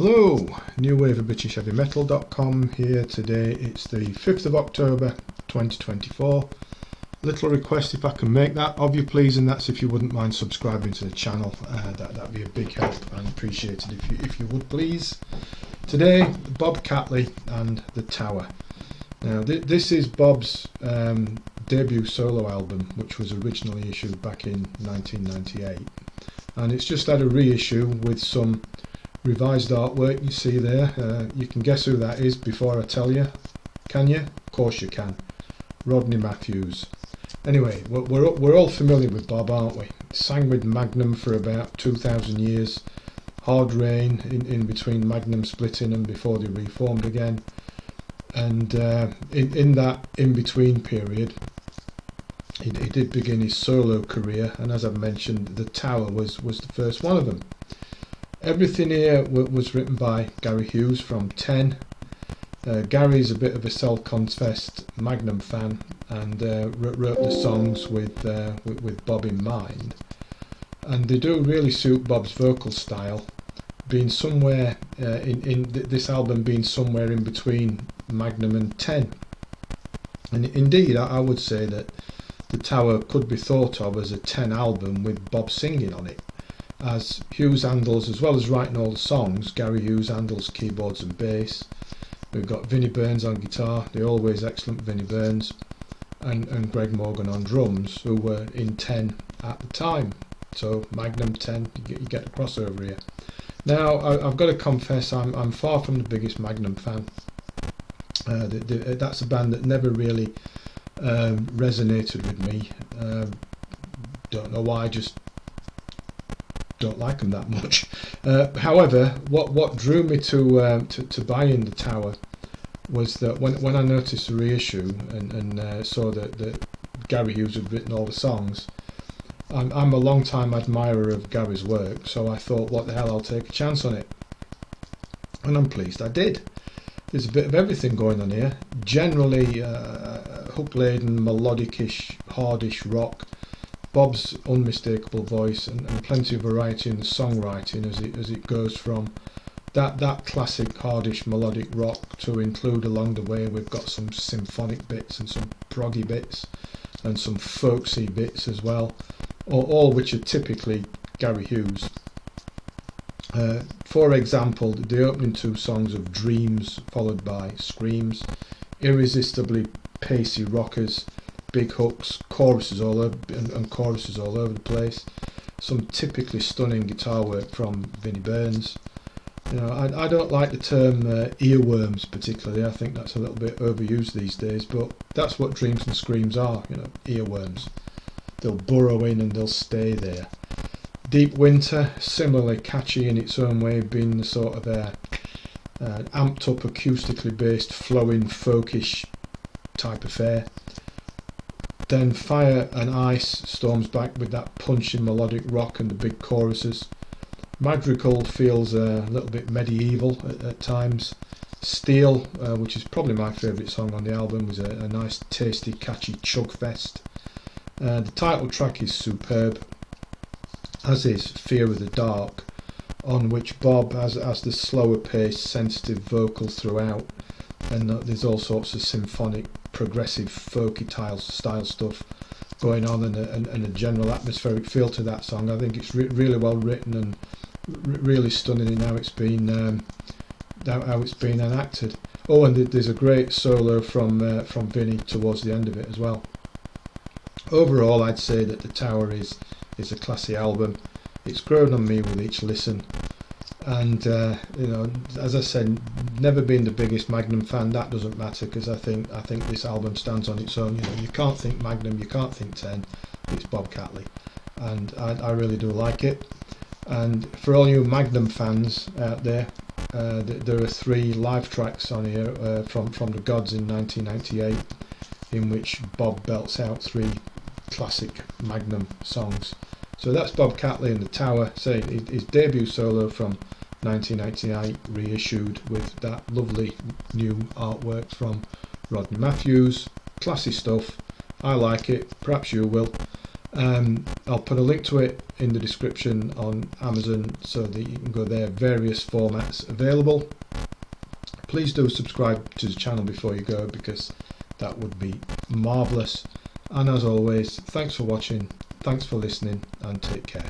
Hello, New Wave of British Heavy Metal.com here today. It's the 5th of October 2024. Little request if I can make that of you please, and that's if you wouldn't mind subscribing to the channel. That'd be a big help and appreciated if you would please. Today, Bob Catley and The Tower. Now this is Bob's debut solo album, which was originally issued back in 1998, and it's just had a reissue with some revised artwork. You see there, you can guess who that is before I tell you, can you? Of course you can. Rodney Matthews. Anyway, we're all familiar with Bob, aren't we? Sang with Magnum for about 2,000 years. Hard Rain in between Magnum splitting and before they reformed again. And in that in-between period, he did begin his solo career, and as I've mentioned, The Tower was the first one of them. Everything here was written by Gary Hughes from 10. Gary's a bit of a self-confessed Magnum fan, and wrote the songs with Bob in mind. And they do really suit Bob's vocal style, being somewhere in this album being somewhere in between Magnum and 10. And indeed, I would say that The Tower could be thought of as a 10 album with Bob singing on it, as Hughes handles, as well as writing all the songs, Gary Hughes handles keyboards and bass. We've got Vinnie Burns on guitar, the always excellent Vinnie Burns, and Greg Morgan on drums, who were in 10 at the time. So Magnum 10, you get a crossover here. Now I've got to confess, I'm far from the biggest Magnum fan. That's a band that never really resonated with me. Don't know why, just don't like them that much. However, what drew me to buying The Tower was that when I noticed the reissue and saw that Gary Hughes had written all the songs, I'm a long time admirer of Gary's work, so I thought, what the hell, I'll take a chance on it, and I'm pleased I did. There's a bit of everything going on here, generally hook-laden, melodic-ish, hardish rock, Bob's unmistakable voice, and plenty of variety in the songwriting as it goes from that classic hardish melodic rock to include along the way we've got some symphonic bits and some proggy bits and some folksy bits as well, all which are typically Gary Hughes. For example, the opening two songs of Dreams followed by Screams, irresistibly pacey rockers, big hooks, choruses all over and choruses all over the place. Some typically stunning guitar work from Vinnie Burns. You know, I don't like the term earworms particularly. I think that's a little bit overused these days, but that's what Dreams and Screams are. You know, earworms. They'll burrow in and they'll stay there. Deep Winter, similarly catchy in its own way, being the sort of amped up, acoustically based, flowing, folkish type affair. Then Fire and Ice storms back with that punching melodic rock and the big choruses. Madrigal feels a little bit medieval at times. Steel, which is probably my favourite song on the album, was a nice, tasty, catchy chugfest. The title track is superb, as is Fear of the Dark, on which Bob has the slower paced, sensitive vocals throughout, and there's all sorts of symphonic, progressive, folky style stuff going on, and a general atmospheric feel to that song. I think it's really well written and really stunning in how it's been enacted. Oh, and there's a great solo from Vinnie towards the end of it as well. Overall, I'd say that The Tower is a classy album. It's grown on me with each listen. And you know, as I said, never been the biggest Magnum fan. That doesn't matter, because I think this album stands on its own. You know, you can't think Magnum, you can't think 10. It's Bob Catley, and I really do like it. And for all you Magnum fans out there, there are 3 live tracks on here from the Gods in 1998, in which Bob belts out 3 classic Magnum songs. So that's Bob Catley and The Tower, say his debut solo from 1998, reissued with that lovely new artwork from Rodney Matthews. Classy stuff. I like it. Perhaps you will. I'll put a link to it in the description on Amazon so that you can go there. Various formats available. Please do subscribe to the channel before you go, because that would be marvellous. And as always, thanks for watching, thanks for listening, and take care.